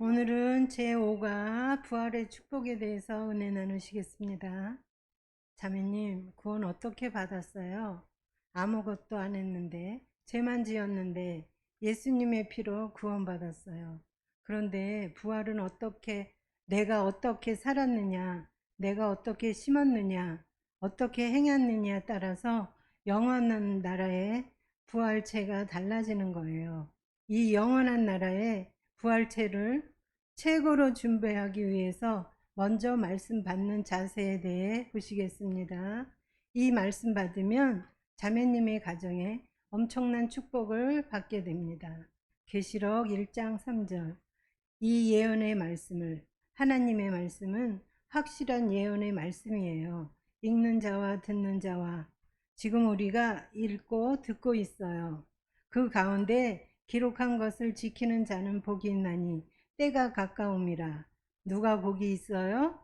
오늘은 제5가 부활의 축복에 대해서 은혜 나누시겠습니다. 자매님, 구원 어떻게 받았어요? 아무것도 안 했는데, 죄만 지었는데 예수님의 피로 구원받았어요. 그런데 부활은 내가 어떻게 살았느냐, 내가 어떻게 심었느냐, 어떻게 행했느냐에 따라서 영원한 나라의 부활체가 달라지는 거예요. 이 영원한 나라의 부활체를 최고로 준비하기 위해서 먼저 말씀 받는 자세에 대해 보시겠습니다. 이 말씀 받으면 자매님의 가정에 엄청난 축복을 받게 됩니다. 계시록 1장 3절. 이 예언의 말씀을, 하나님의 말씀은 확실한 예언의 말씀이에요. 읽는 자와 듣는 자와 지금 우리가 읽고 듣고 있어요. 그 가운데 기록한 것을 지키는 자는 복이 있나니 때가 가까움이라. 누가 복이 있어요?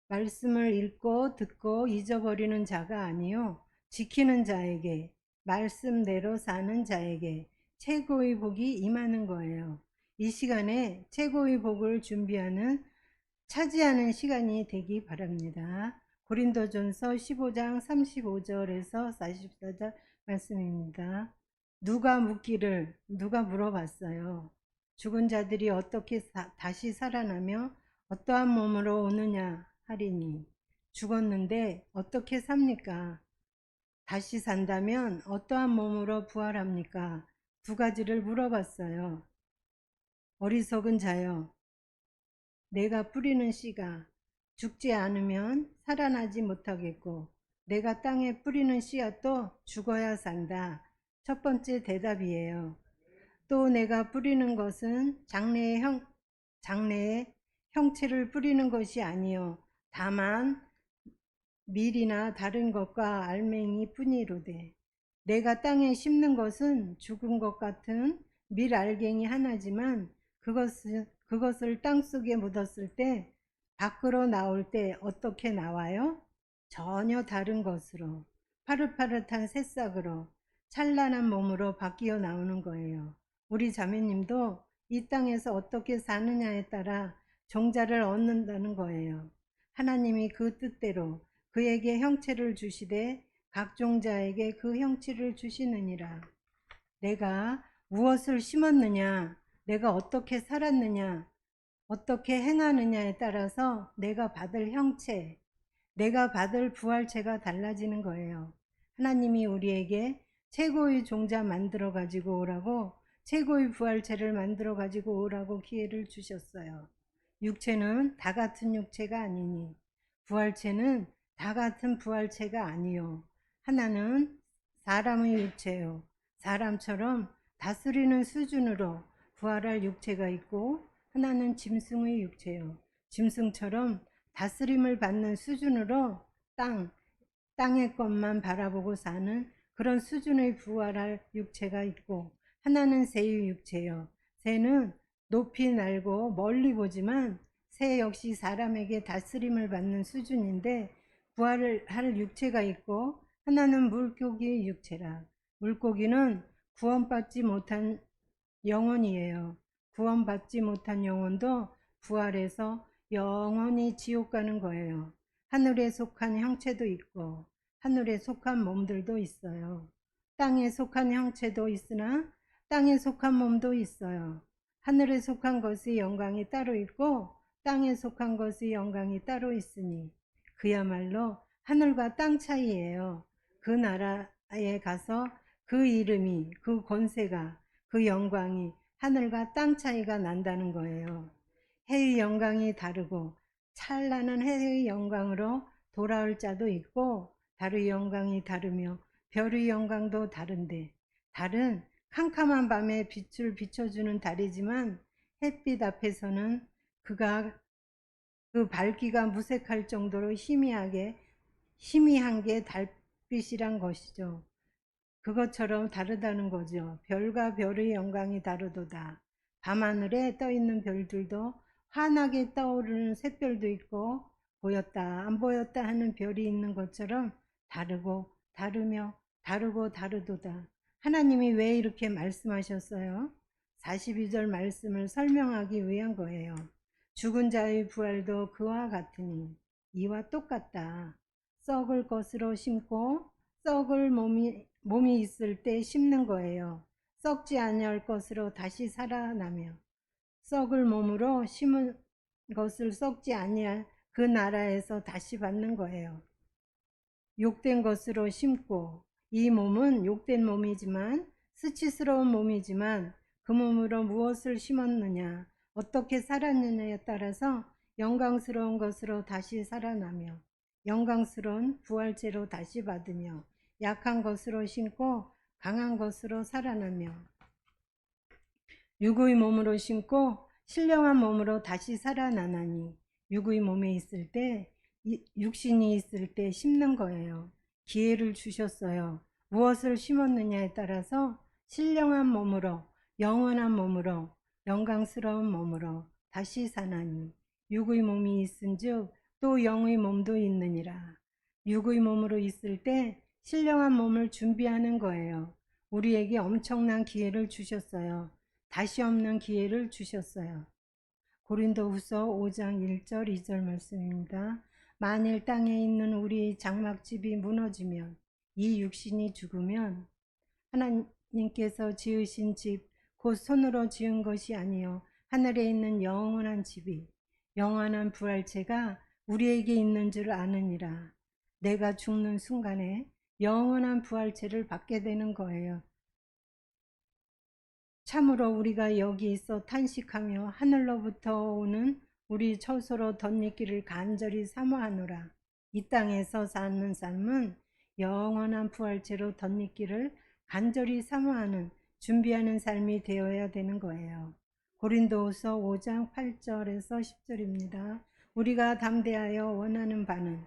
말씀을 읽고 듣고 잊어버리는 자가 아니요 지키는 자에게, 말씀대로 사는 자에게 최고의 복이 임하는 거예요. 이 시간에 최고의 복을 차지하는 시간이 되기 바랍니다. 고린도전서 15장 35절에서 44절 말씀입니다. 누가 물어봤어요. 죽은 자들이 어떻게 다시 살아나며 어떠한 몸으로 오느냐 하리니, 죽었는데 어떻게 삽니까? 다시 산다면 어떠한 몸으로 부활합니까? 두 가지를 물어봤어요. 어리석은 자여, 내가 뿌리는 씨가 죽지 않으면 살아나지 못하겠고, 내가 땅에 뿌리는 씨앗도 죽어야 산다. 첫 번째 대답이에요. 또 내가 뿌리는 것은 장래의 형체를 뿌리는 것이 아니요 다만 밀이나 다른 것과 알맹이 뿐이로되, 내가 땅에 심는 것은 죽은 것 같은 밀 알갱이 하나지만 그것을 땅속에 묻었을 때 밖으로 나올 때 어떻게 나와요? 전혀 다른 것으로, 파릇파릇한 새싹으로, 찬란한 몸으로 바뀌어 나오는 거예요. 우리 자매님도 이 땅에서 어떻게 사느냐에 따라 종자를 얻는다는 거예요. 하나님이 그 뜻대로 그에게 형체를 주시되 각종자에게 그 형체를 주시느니라. 내가 무엇을 심었느냐, 내가 어떻게 살았느냐, 어떻게 행하느냐에 따라서 내가 받을 형체, 내가 받을 부활체가 달라지는 거예요. 하나님이 우리에게 최고의 종자 만들어 가지고 오라고, 최고의 부활체를 만들어 가지고 오라고 기회를 주셨어요. 육체는 다 같은 육체가 아니니, 부활체는 다 같은 부활체가 아니요. 하나는 사람의 육체요. 사람처럼 다스리는 수준으로 부활할 육체가 있고, 하나는 짐승의 육체요. 짐승처럼 다스림을 받는 수준으로 땅의 것만 바라보고 사는 그런 수준의 부활할 육체가 있고, 하나는 새의 육체요. 새는 높이 날고 멀리 보지만 새 역시 사람에게 다스림을 받는 수준인데, 부활을 할 육체가 있고, 하나는 물고기의 육체라. 물고기는 구원받지 못한 영혼이에요. 구원받지 못한 영혼도 부활해서 영원히 지옥 가는 거예요. 하늘에 속한 형체도 있고 하늘에 속한 몸들도 있어요. 땅에 속한 형체도 있으나 땅에 속한 몸도 있어요. 하늘에 속한 것의 영광이 따로 있고 땅에 속한 것의 영광이 따로 있으니 그야말로 하늘과 땅 차이예요. 그 나라에 가서 그 이름이, 그 권세가, 그 영광이 하늘과 땅 차이가 난다는 거예요. 해의 영광이 다르고 찬란한 해의 영광으로 돌아올 자도 있고, 달의 영광이 다르며 별의 영광도 다른데, 달은 캄캄한 밤에 빛을 비춰주는 달이지만 햇빛 앞에서는 그 밝기가 무색할 정도로 희미한 게 달빛이란 것이죠. 그것처럼 다르다는 거죠. 별과 별의 영광이 다르도다. 밤하늘에 떠있는 별들도 환하게 떠오르는 샛별도 있고, 보였다 안 보였다 하는 별이 있는 것처럼 다르고 다르며 다르고 다르도다. 하나님이 왜 이렇게 말씀하셨어요? 42절 말씀을 설명하기 위한 거예요. 죽은 자의 부활도 그와 같으니 이와 똑같다. 썩을 것으로 심고 썩을 몸이 있을 때 심는 거예요. 썩지 아니할 것으로 다시 살아나며 썩을 몸으로 심은 것을 썩지 아니할 그 나라에서 다시 받는 거예요. 욕된 것으로 심고 이 몸은 욕된 몸이지만 수치스러운 몸이지만 그 몸으로 무엇을 심었느냐 어떻게 살았느냐에 따라서 영광스러운 것으로 다시 살아나며 영광스러운 부활체로 다시 받으며 약한 것으로 심고 강한 것으로 살아나며 육의 몸으로 심고 신령한 몸으로 다시 살아나나니 육의 몸에 있을 때 육신이 있을 때 심는 거예요. 기회를 주셨어요. 무엇을 심었느냐에 따라서 신령한 몸으로 영원한 몸으로 영광스러운 몸으로 다시 사나니 육의 몸이 있은즉 또 영의 몸도 있느니라. 육의 몸으로 있을 때 신령한 몸을 준비하는 거예요. 우리에게 엄청난 기회를 주셨어요. 다시 없는 기회를 주셨어요. 고린도후서 5장 1절 2절 말씀입니다. 만일 땅에 있는 우리 장막집이 무너지면 이 육신이 죽으면 하나님께서 지으신 집 곧 손으로 지은 것이 아니요 하늘에 있는 영원한 집이 영원한 부활체가 우리에게 있는 줄 아느니라. 내가 죽는 순간에 영원한 부활체를 받게 되는 거예요. 참으로 우리가 여기 있어 탄식하며 하늘로부터 오는 우리 처소로 덧입기를 간절히 사모하노라. 이 땅에서 사는 삶은 영원한 부활체로 덧입기를 간절히 사모하는 준비하는 삶이 되어야 되는 거예요. 고린도후서 5장 8절에서 10절입니다. 우리가 담대하여 원하는 바는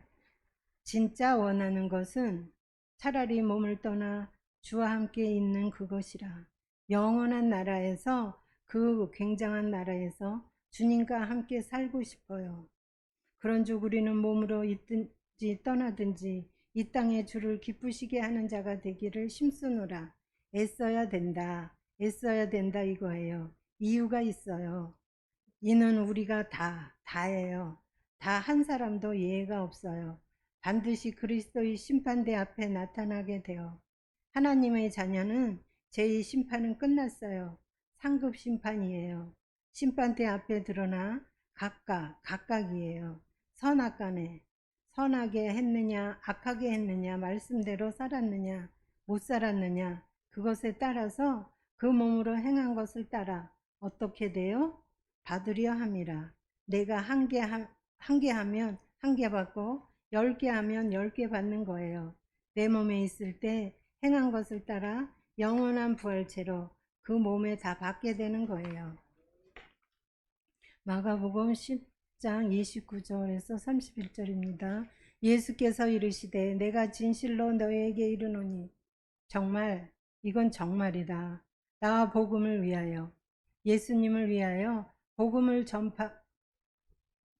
진짜 원하는 것은 차라리 몸을 떠나 주와 함께 있는 그것이라. 영원한 나라에서 그 굉장한 나라에서 주님과 함께 살고 싶어요. 그런즉 우리는 몸으로 있든지 떠나든지 이 땅의 주를 기쁘시게 하는 자가 되기를 힘쓰노라. 애써야 된다. 애써야 된다 이거예요. 이유가 있어요. 이는 우리가 다예요. 다 한 사람도 예외가 없어요. 반드시 그리스도의 심판대 앞에 나타나게 되어 하나님의 자녀는 제2심판은 끝났어요. 상급 심판이에요. 심판대 앞에 드러나 각각이에요. 선악간에 선하게 했느냐 악하게 했느냐 말씀대로 살았느냐 못 살았느냐 그것에 따라서 그 몸으로 행한 것을 따라 어떻게 돼요? 받으려 함이라. 내가 한 개 하면 한 개 받고 10개 하면 10개 받는 거예요. 내 몸에 있을 때 행한 것을 따라 영원한 부활체로 그 몸에 다 받게 되는 거예요. 마가복음 10장 29절에서 31절입니다. 예수께서 이르시되 내가 진실로 너희에게 이르노니 정말 이건 정말이다. 나와 복음을 위하여 예수님을 위하여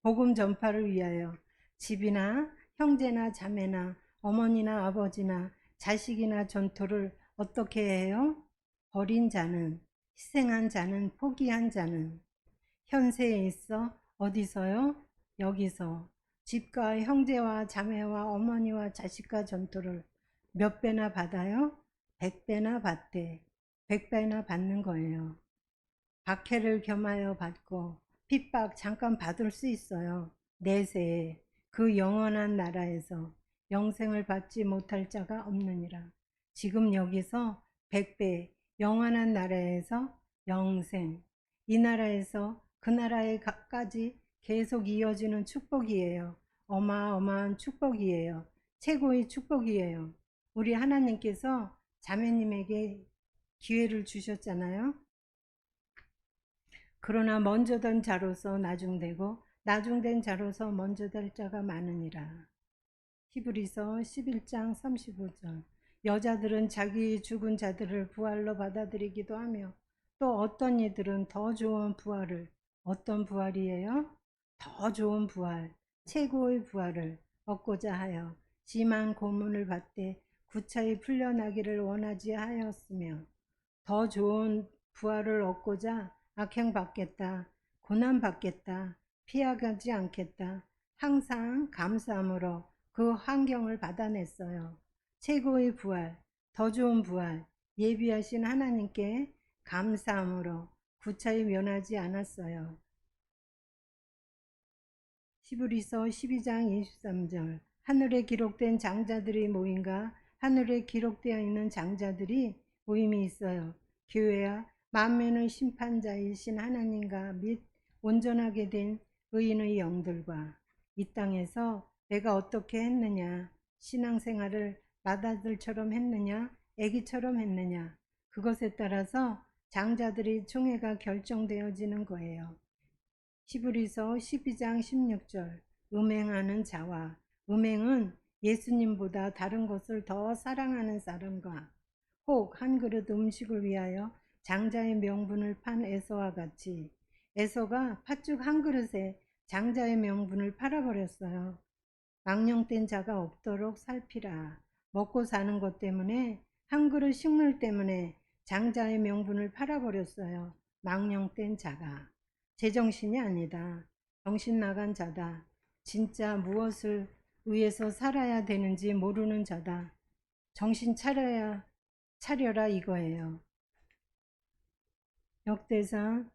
복음 전파를 위하여 집이나 형제나 자매나 어머니나 아버지나 자식이나 전토를 어떻게 해요? 버린 자는 희생한 자는 포기한 자는 현세에 있어 어디서요? 여기서 집과 형제와 자매와 어머니와 자식과 전토를 몇 배나 받아요? 100배나 받대. 100배나 받는 거예요. 박해를 겸하여 받고 핍박 잠깐 받을 수 있어요. 내세에 그 영원한 나라에서 영생을 받지 못할 자가 없느니라. 지금 여기서 100배 영원한 나라에서 영생, 이 나라에서 그 나라에까지 계속 이어지는 축복이에요. 어마어마한 축복이에요. 최고의 축복이에요. 우리 하나님께서 자매님에게 기회를 주셨잖아요. 그러나 먼저 된 자로서 나중되고 나중된 자로서 먼저 될 자가 많으니라. 히브리서 11장 35절. 여자들은 자기 죽은 자들을 부활로 받아들이기도 하며 또 어떤 이들은 더 좋은 부활을, 어떤 부활이에요? 더 좋은 부활, 최고의 부활을 얻고자 하여 심한 고문을 받되 구차히 풀려나기를 원하지 하였으며 더 좋은 부활을 얻고자 악행받겠다, 고난받겠다, 피하지 않겠다. 항상 감사함으로 그 환경을 받아냈어요. 최고의 부활, 더 좋은 부활, 예비하신 하나님께 감사함으로 구차히 면하지 않았어요. 히브리서 12장 23절 하늘에 기록된 장자들이 모임과 하늘에 기록되어 있는 장자들이 모임이 있어요. 교회야 만면의 심판자이신 하나님과 및 온전하게 된 의인의 영들과 이 땅에서 내가 어떻게 했느냐, 신앙생활을 맏아들처럼 했느냐, 아기처럼 했느냐, 그것에 따라서 장자들이 총회가 결정되어지는 거예요. 히브리서 12장 16절 음행하는 자와 음행은 예수님보다 다른 것을 더 사랑하는 사람과 혹 한 그릇 음식을 위하여 장자의 명분을 판 에서와 같이 에서가 팥죽 한 그릇에 장자의 명분을 팔아버렸어요. 망령된 자가 없도록 살피라. 먹고 사는 것 때문에 한 그릇 식물 때문에 장자의 명분을 팔아버렸어요. 망령된 자가. 제정신이 아니다. 정신 나간 자다. 진짜 무엇을 위해서 살아야 되는지 모르는 자다. 정신 차려라 이거예요. 역대상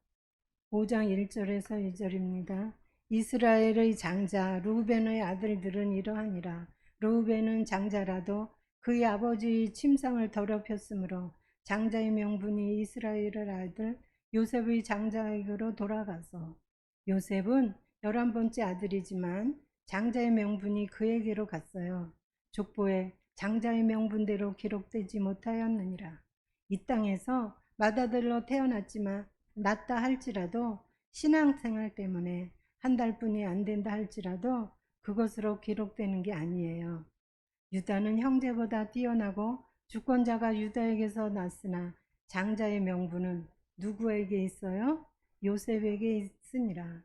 5장 1절에서 2절입니다. 이스라엘의 장자 르우벤의 아들들은 이러하니라. 르우벤은 장자라도 그의 아버지의 침상을 더럽혔으므로 장자의 명분이 이스라엘의 아들 요셉의 장자에게로 돌아가서 요셉은 11번째 아들이지만 장자의 명분이 그에게로 갔어요. 족보에 장자의 명분대로 기록되지 못하였느니라. 이 땅에서 맏아들로 태어났지만 낳다 할지라도 신앙생활 때문에 한 달뿐이 안 된다 할지라도 그것으로 기록되는 게 아니에요. 유다는 형제보다 뛰어나고 주권자가 유다에게서 났으나 장자의 명분은 누구에게 있어요? 요셉에게 있으니라.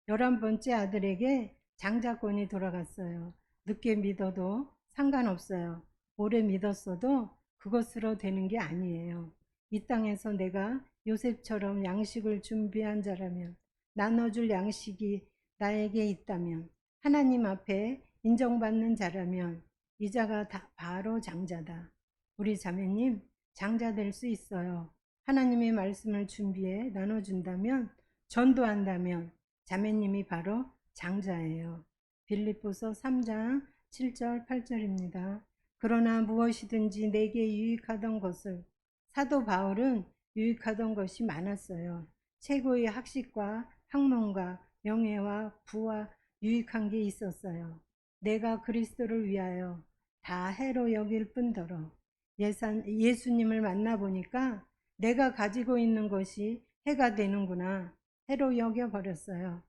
11번째 아들에게 장자권이 돌아갔어요. 늦게 믿어도 상관없어요. 오래 믿었어도 그것으로 되는 게 아니에요. 이 땅에서 내가 요셉처럼 양식을 준비한 자라면, 나눠줄 양식이 나에게 있다면, 하나님 앞에 인정받는 자라면 이 자가 바로 장자다. 우리 자매님 장자 될 수 있어요. 하나님의 말씀을 준비해 나눠준다면, 전도한다면 자매님이 바로 장자예요. 빌립보서 3장 7절 8절입니다. 그러나 무엇이든지 내게 유익하던 것을, 사도 바울은 유익하던 것이 많았어요. 최고의 학식과 학문과 명예와 부와 유익한 게 있었어요. 내가 그리스도를 위하여 다 해로 여길 뿐더러 예수님을 만나보니까 내가 가지고 있는 것이 해가 되는구나. 해로 여겨버렸어요.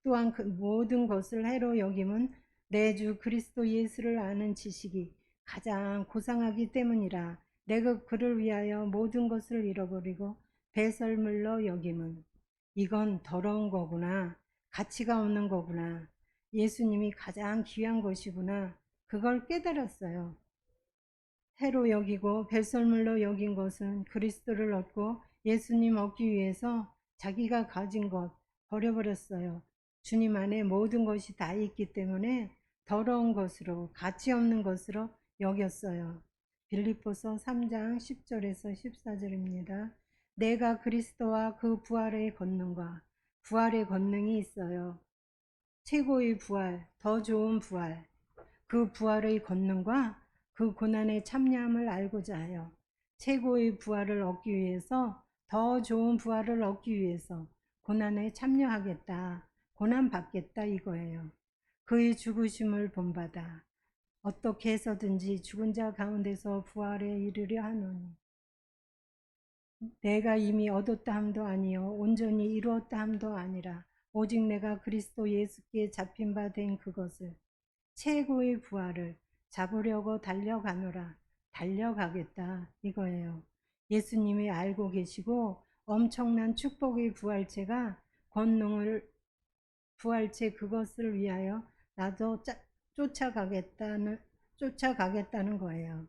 또한 그 모든 것을 해로 여김은 내 주 그리스도 예수를 아는 지식이 가장 고상하기 때문이라. 내가 그를 위하여 모든 것을 잃어버리고 배설물로 여김은 이건 더러운 거구나. 가치가 없는 거구나. 예수님이 가장 귀한 것이구나. 그걸 깨달았어요. 해로 여기고 배설물로 여긴 것은 그리스도를 얻고 예수님 얻기 위해서 자기가 가진 것 버려버렸어요. 주님 안에 모든 것이 다 있기 때문에 더러운 것으로, 가치 없는 것으로 여겼어요. 빌립보서 3장 10절에서 14절입니다. 내가 그리스도와 그 부활의 권능과 부활의 권능이 있어요. 최고의 부활, 더 좋은 부활, 그 부활의 권능과 그 고난의 참여함을 알고자 하여 최고의 부활을 얻기 위해서, 더 좋은 부활을 얻기 위해서 고난에 참여하겠다, 고난 받겠다 이거예요. 그의 죽으심을 본받아 어떻게 해서든지 죽은 자 가운데서 부활에 이르려 하노니 내가 이미 얻었다 함도 아니요 온전히 이루었다 함도 아니라 오직 내가 그리스도 예수께 잡힌 바 된 그것을, 최고의 부활을 잡으려고 달려가노라. 달려가겠다 이거예요. 예수님이 알고 계시고 엄청난 축복의 부활체가 권능을, 부활체 그것을 위하여 나도 쫓아가겠다는 거예요.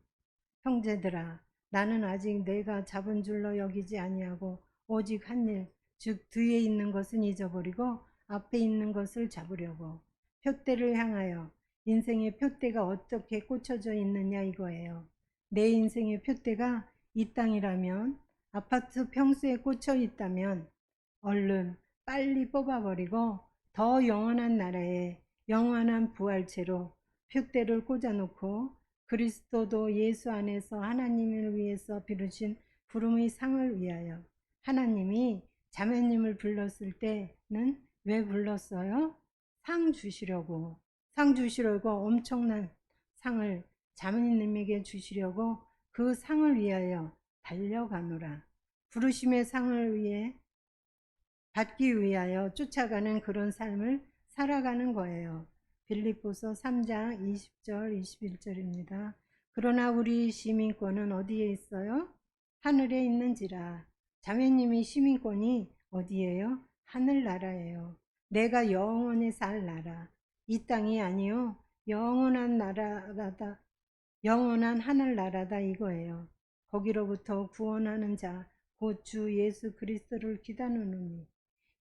형제들아, 나는 아직 내가 잡은 줄로 여기지 아니하고 오직 한 일, 즉 뒤에 있는 것은 잊어버리고 앞에 있는 것을 잡으려고 표대를 향하여. 인생의 표대가 어떻게 꽂혀져 있느냐 이거예요. 내 인생의 표대가 이 땅이라면, 아파트 평수에 꽂혀 있다면 얼른 빨리 뽑아버리고 더 영원한 나라에 영원한 부활체로 표대를 꽂아놓고 그리스도도 예수 안에서 하나님을 위해서 비르신 부름의 상을 위하여. 하나님이 자매님을 불렀을 때는 왜 불렀어요? 상 주시려고. 상 주시려고, 엄청난 상을 자매님에게 주시려고 그 상을 위하여 달려가노라. 부르심의 상을 위해 받기 위하여 쫓아가는 그런 삶을 살아가는 거예요. 빌립보서 3장 20절 21절입니다. 그러나 우리 시민권은 어디에 있어요? 하늘에 있는지라. 자매님이 시민권이 어디예요? 하늘나라예요. 내가 영원히 살 나라. 이 땅이 아니요, 영원한 나라다. 영원한 하늘나라다 이거예요. 거기로부터 구원하는 자 곧 주 예수 그리스도를 기다리노니.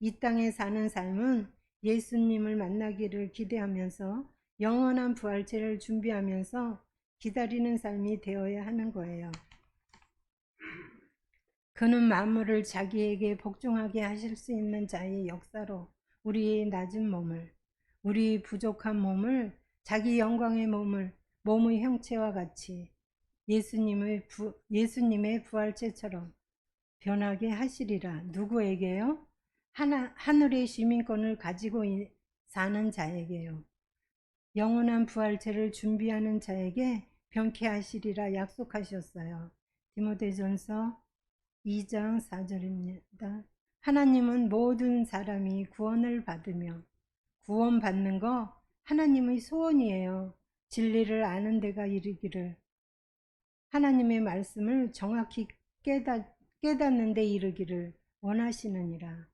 이 땅에 사는 삶은 예수님을 만나기를 기대하면서 영원한 부활체를 준비하면서 기다리는 삶이 되어야 하는 거예요. 그는 만물을 자기에게 복종하게 하실 수 있는 자의 역사로 우리의 낮은 몸을, 우리 부족한 몸을, 자기 영광의 몸을 몸의 형체와 같이 예수님의 부활체처럼 변하게 하시리라. 누구에게요? 하늘의 시민권을 가지고 사는 자에게요. 영원한 부활체를 준비하는 자에게 변케 하시리라 약속하셨어요. 디모데전서 2장 4절입니다. 하나님은 모든 사람이 구원을 받으며, 구원받는 거 하나님의 소원이에요. 진리를 아는 데가 이르기를, 하나님의 말씀을 정확히 깨닫는 데 이르기를 원하시느니라.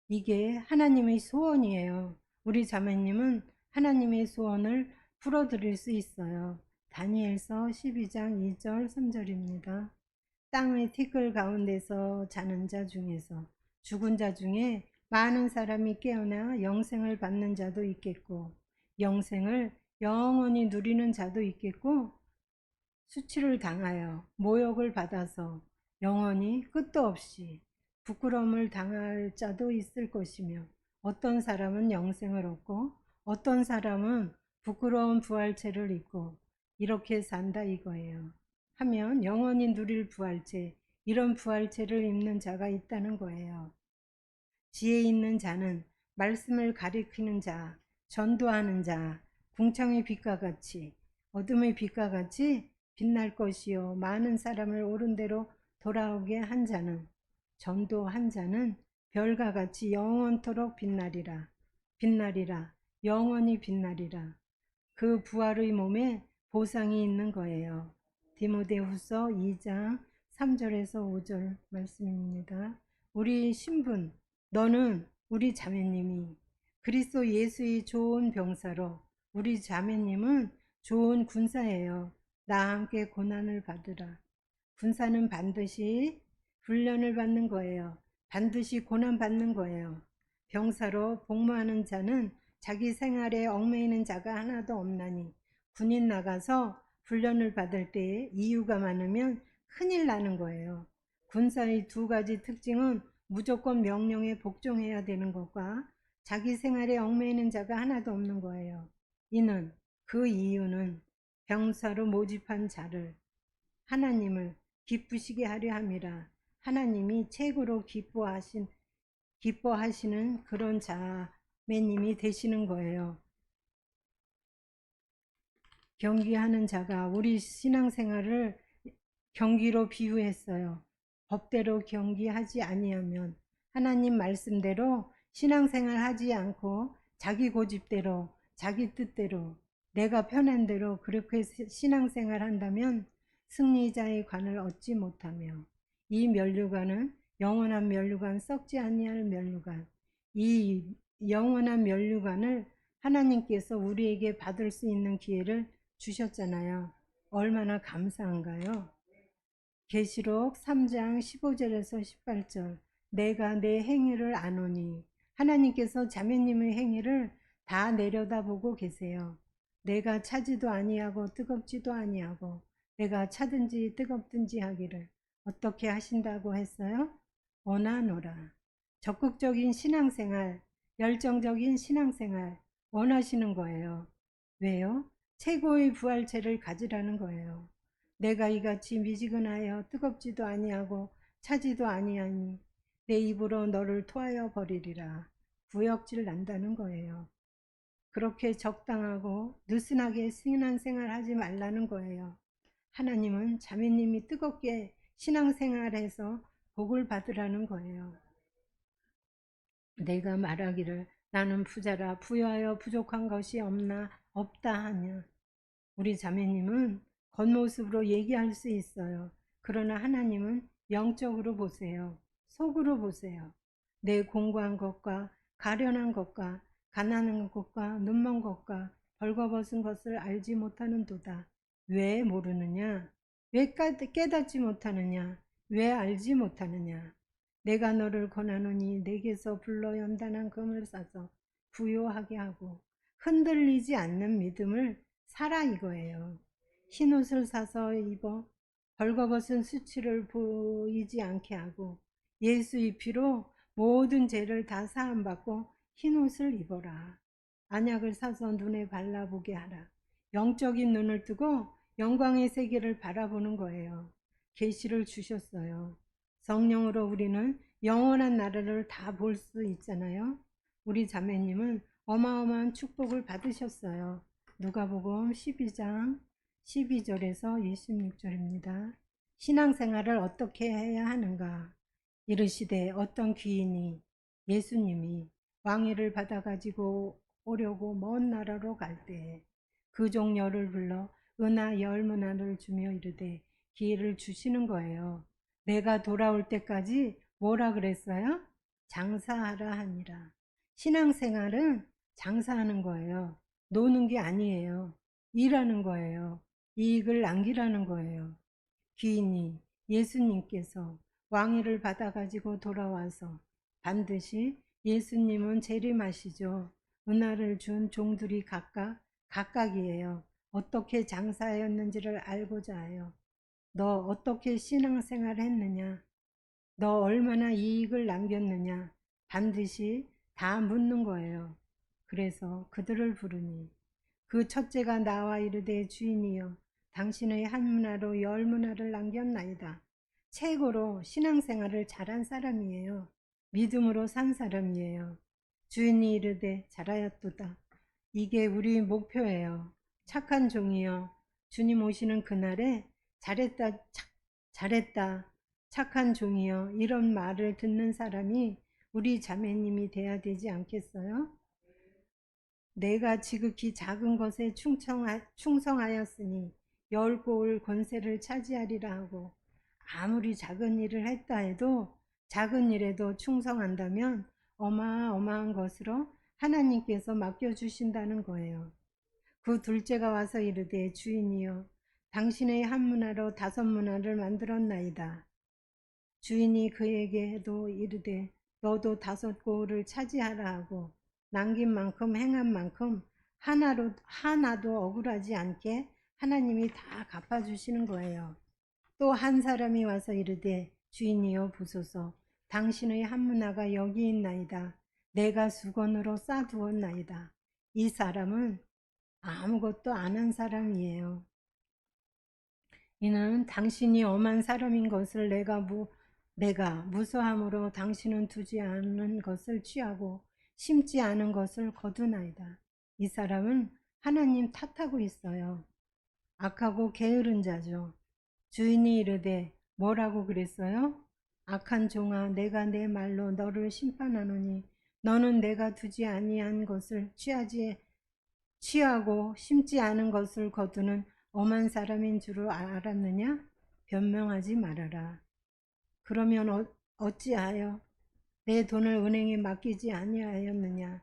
이게 하나님의 소원이에요. 우리 자매님은 하나님의 소원을 풀어드릴 수 있어요. 다니엘서 12장 2절 3절입니다. 땅의 티끌 가운데서 자는 자 중에서 죽은 자 중에 많은 사람이 깨어나 영생을 받는 자도 있겠고, 영생을 영원히 누리는 자도 있겠고, 수치를 당하여 모욕을 받아서 영원히 끝도 없이 부끄러움을 당할 자도 있을 것이며, 어떤 사람은 영생을 얻고 어떤 사람은 부끄러운 부활체를 입고 이렇게 산다 이거예요. 하면 영원히 누릴 부활체, 이런 부활체를 입는 자가 있다는 거예요. 지혜 있는 자는 말씀을 가리키는 자, 전도하는 자, 궁창의 빛과 같이, 어둠의 빛과 같이 빛날 것이요, 많은 사람을 옳은 대로 돌아오게 한 자는, 전도한 자는 별과 같이 영원토록 빛나리라. 빛나리라. 영원히 빛나리라. 그 부활의 몸에 보상이 있는 거예요. 디모데후서 2장 3절에서 5절 말씀입니다. 우리 신분, 너는 우리 자매님이 그리스도 예수의 좋은 병사로, 우리 자매님은 좋은 군사예요. 나와 함께 고난을 받으라. 군사는 반드시 훈련을 받는 거예요. 반드시 고난 받는 거예요. 병사로 복무하는 자는 자기 생활에 얽매이는 자가 하나도 없나니, 군인 나가서 훈련을 받을 때에 이유가 많으면 큰일 나는 거예요. 군사의 두 가지 특징은 무조건 명령에 복종해야 되는 것과 자기 생활에 얽매이는 자가 하나도 없는 거예요. 그 이유는 병사로 모집한 자를, 하나님을 기쁘시게 하려 함이라. 하나님이 최고로 기뻐하시는 그런 자매님이 되시는 거예요. 경기하는 자가, 우리 신앙생활을 경기로 비유했어요. 법대로 경기하지 아니하면, 하나님 말씀대로 신앙생활 하지 않고 자기 고집대로, 자기 뜻대로, 내가 편한 대로 그렇게 신앙생활 한다면 승리자의 관을 얻지 못하며, 이 면류관은 영원한 면류관, 썩지 아니할 면류관, 이 영원한 면류관을 하나님께서 우리에게 받을 수 있는 기회를 주셨잖아요. 얼마나 감사한가요? 계시록 3장 15절에서 18절. 내가 내 행위를 아노니. 하나님께서 자매님의 행위를 다 내려다보고 계세요. 내가 차지도 아니하고 뜨겁지도 아니하고 내가 차든지 뜨겁든지 하기를 어떻게 하신다고 했어요? 원하노라. 적극적인 신앙생활, 열정적인 신앙생활 원하시는 거예요. 왜요? 최고의 부활체를 가지라는 거예요. 내가 이같이 미지근하여 뜨겁지도 아니하고 차지도 아니하니 내 입으로 너를 토하여 버리리라. 구역질 난다는 거예요. 그렇게 적당하고 느슨하게 신앙생활 하지 말라는 거예요. 하나님은 자매님이 뜨겁게 신앙생활해서 복을 받으라는 거예요. 내가 말하기를 나는 부자라 부여하여 부족한 것이 없다 하냐. 우리 자매님은 겉모습으로 얘기할 수 있어요. 그러나 하나님은 영적으로 보세요. 속으로 보세요. 내 공고한 것과 가련한 것과 가난한 것과 눈먼 것과 벌거벗은 것을 알지 못하는 도다. 왜 모르느냐? 왜 깨닫지 못하느냐? 왜 알지 못하느냐? 내가 너를 권하노니 내게서 불러 연단한 금을 싸서 부요하게 하고 흔들리지 않는 믿음을 사라 이거예요. 흰옷을 사서 입어 벌거벗은 수치를 보이지 않게 하고 예수의 피로 모든 죄를 다 사함받고 흰옷을 입어라. 안약을 사서 눈에 발라보게 하라. 영적인 눈을 뜨고 영광의 세계를 바라보는 거예요. 계시를 주셨어요. 성령으로 우리는 영원한 나라를 다 볼 수 있잖아요. 우리 자매님은 어마어마한 축복을 받으셨어요. 누가복음 12장 12절에서 26절입니다. 신앙생활을 어떻게 해야 하는가? 이르시되 어떤 귀인이 예수님이 왕위를 받아가지고 오려고 먼 나라로 갈 때에 그 종려를 불러 은하 10문화를 주며 이르되 기회를 주시는 거예요. 내가 돌아올 때까지 뭐라 그랬어요? 장사하라 하니라. 신앙생활은 장사하는 거예요. 노는 게 아니에요. 일하는 거예요. 이익을 남기라는 거예요. 귀인이 예수님께서 왕위를 받아가지고 돌아와서 반드시 예수님은 재림하시죠. 은하를 준 종들이 각각이에요. 어떻게 장사하였는지를 알고자 하여 너 어떻게 신앙생활 했느냐? 너 얼마나 이익을 남겼느냐? 반드시 다 묻는 거예요. 그래서 그들을 부르니 그 첫째가 나와 이르되 주인이여 당신의 한 문화로 10문화를 남겼나이다. 최고로 신앙생활을 잘한 사람이에요. 믿음으로 산 사람이에요. 주인이 이르되 잘하였도다. 이게 우리 목표예요. 착한 종이여 주님 오시는 그날에 잘했다 착한 종이여 이런 말을 듣는 사람이 우리 자매님이 돼야 되지 않겠어요? 내가 지극히 작은 것에 충성하였으니 10고을 권세를 차지하리라 하고 아무리 작은 일을 했다 해도 작은 일에도 충성한다면 어마어마한 것으로 하나님께서 맡겨주신다는 거예요. 그 둘째가 와서 이르되 주인이여 당신의 한 문화로 5문화를 만들었나이다. 주인이 그에게도 이르되 너도 5고을을 차지하라 하고 남긴 만큼 행한 만큼 하나도 억울하지 않게 하나님이 다 갚아주시는 거예요. 또 한 사람이 와서 이르되 주인이여 보소서 당신의 한 문화가 여기 있나이다. 내가 수건으로 싸두었나이다. 이 사람은 아무것도 안 한 사람이에요. 이는 당신이 엄한 사람인 것을 내가 무수함으로 당신은 두지 않은 것을 취하고 심지 않은 것을 거두나이다. 이 사람은 하나님 탓하고 있어요. 악하고 게으른 자죠. 주인이 이르되 뭐라고 그랬어요? 악한 종아 내가 내 말로 너를 심판하노니 너는 내가 두지 아니한 것을 취하고 심지 않은 것을 거두는 엄한 사람인 줄 알았느냐? 변명하지 말아라. 그러면 어찌하여 내 돈을 은행에 맡기지 아니하였느냐?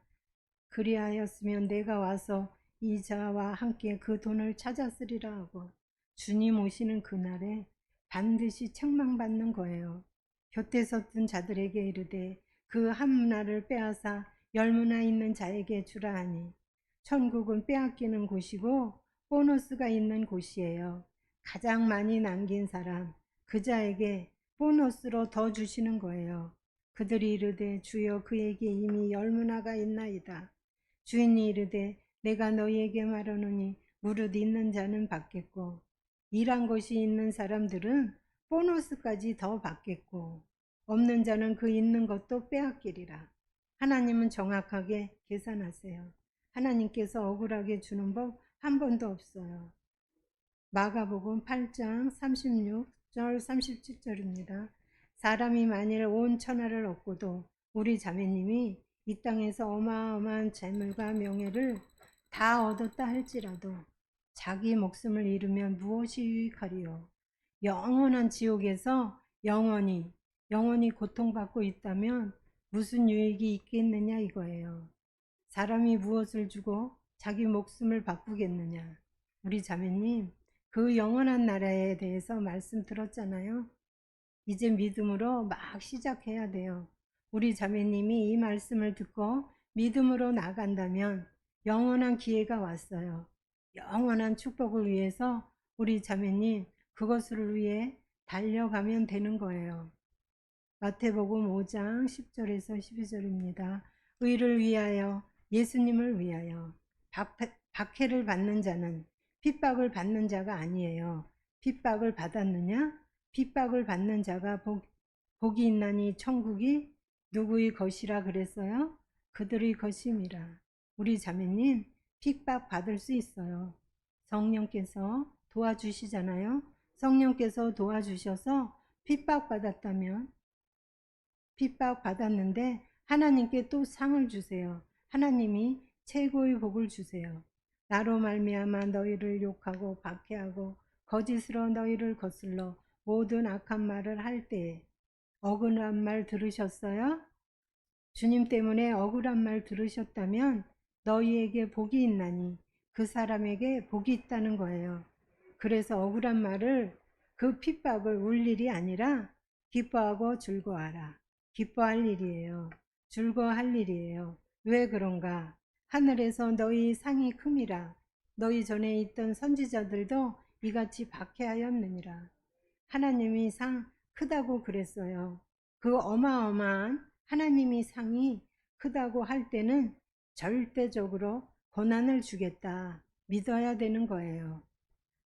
그리하였으면 내가 와서 이자와 함께 그 돈을 찾았으리라 하고 주님 오시는 그날에 반드시 책망받는 거예요. 곁에 섰던 자들에게 이르되 그 한 문화를 빼앗아 열 문화 있는 자에게 주라 하니 천국은 빼앗기는 곳이고 보너스가 있는 곳이에요. 가장 많이 남긴 사람 그 자에게 보너스로 더 주시는 거예요. 그들이 이르되 주여 그에게 이미 열 문화가 있나이다. 주인이 이르되 내가 너희에게 말하노니 무릇 있는 자는 받겠고 일한 것이 있는 사람들은 보너스까지 더 받겠고 없는 자는 그 있는 것도 빼앗기리라. 하나님은 정확하게 계산하세요. 하나님께서 억울하게 주는 법 한 번도 없어요. 마가복음 8장 36절 37절입니다. 사람이 만일 온 천하를 얻고도 우리 자매님이 이 땅에서 어마어마한 재물과 명예를 다 얻었다 할지라도 자기 목숨을 잃으면 무엇이 유익하리요? 영원한 지옥에서 영원히 고통받고 있다면 무슨 유익이 있겠느냐 이거예요. 사람이 무엇을 주고 자기 목숨을 바꾸겠느냐? 우리 자매님, 그 영원한 나라에 대해서 말씀 들었잖아요. 이제 믿음으로 막 시작해야 돼요. 우리 자매님이 이 말씀을 듣고 믿음으로 나간다면 영원한 기회가 왔어요. 영원한 축복을 위해서 우리 자매님 그것을 위해 달려가면 되는 거예요. 마태복음 5장 10절에서 12절입니다. 의를 위하여 예수님을 위하여 박해를 받는 자는 핍박을 받는 자가 아니에요. 핍박을 받았느냐? 핍박을 받는 자가 복이 있나니 천국이 누구의 것이라 그랬어요? 그들의 것임이라. 우리 자매님 핍박 받을 수 있어요. 성령께서 도와주시잖아요. 성령께서 도와주셔서 핍박 받았다면 핍박 받았는데 하나님께 또 상을 주세요. 하나님이 최고의 복을 주세요. 나로 말미암아 너희를 욕하고 박해하고 거짓으로 너희를 거슬러 모든 악한 말을 할 때에 억울한 말 들으셨어요? 주님 때문에 억울한 말 들으셨다면 너희에게 복이 있나니 그 사람에게 복이 있다는 거예요. 그래서 억울한 말을 그 핍박을 울 일이 아니라 기뻐하고 즐거워하라. 기뻐할 일이에요. 즐거워할 일이에요. 왜 그런가? 하늘에서 너희 상이 큼이라. 너희 전에 있던 선지자들도 이같이 박해하였느니라. 하나님이 상 크다고 그랬어요. 그 어마어마한 하나님이 상이 크다고 할 때는 절대적으로 고난을 주겠다 믿어야 되는 거예요.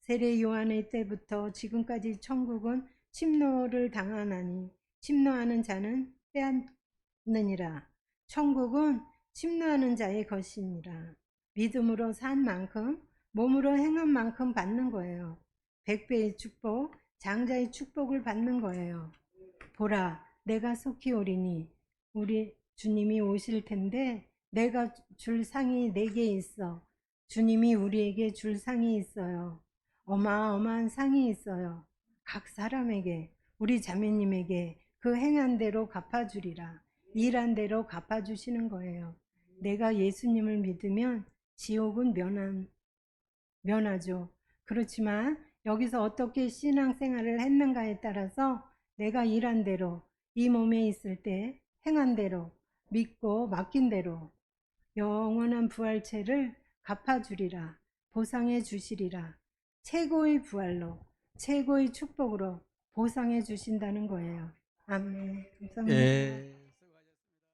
세례 요한의 때부터 지금까지 천국은 침노를 당하나니 침노하는 자는 빼앗느니라. 천국은 침노하는 자의 것이니라. 믿음으로 산 만큼 몸으로 행한 만큼 받는 거예요. 100배의 축복, 장자의 축복을 받는 거예요. 보라, 내가 속히 오리니 우리 주님이 오실 텐데 내가 줄 상이 내게 있어. 주님이 우리에게 줄 상이 있어요. 어마어마한 상이 있어요. 각 사람에게, 우리 자매님에게 그 행한 대로 갚아주리라. 일한 대로 갚아주시는 거예요. 내가 예수님을 믿으면 지옥은 면하죠. 그렇지만 여기서 어떻게 신앙생활을 했는가에 따라서 내가 일한 대로 이 몸에 있을 때 행한 대로 믿고 맡긴 대로 영원한 부활체를 갚아주리라. 보상해 주시리라. 최고의 부활로 최고의 축복으로 보상해 주신다는 거예요. 아멘. 감사합니다. 예.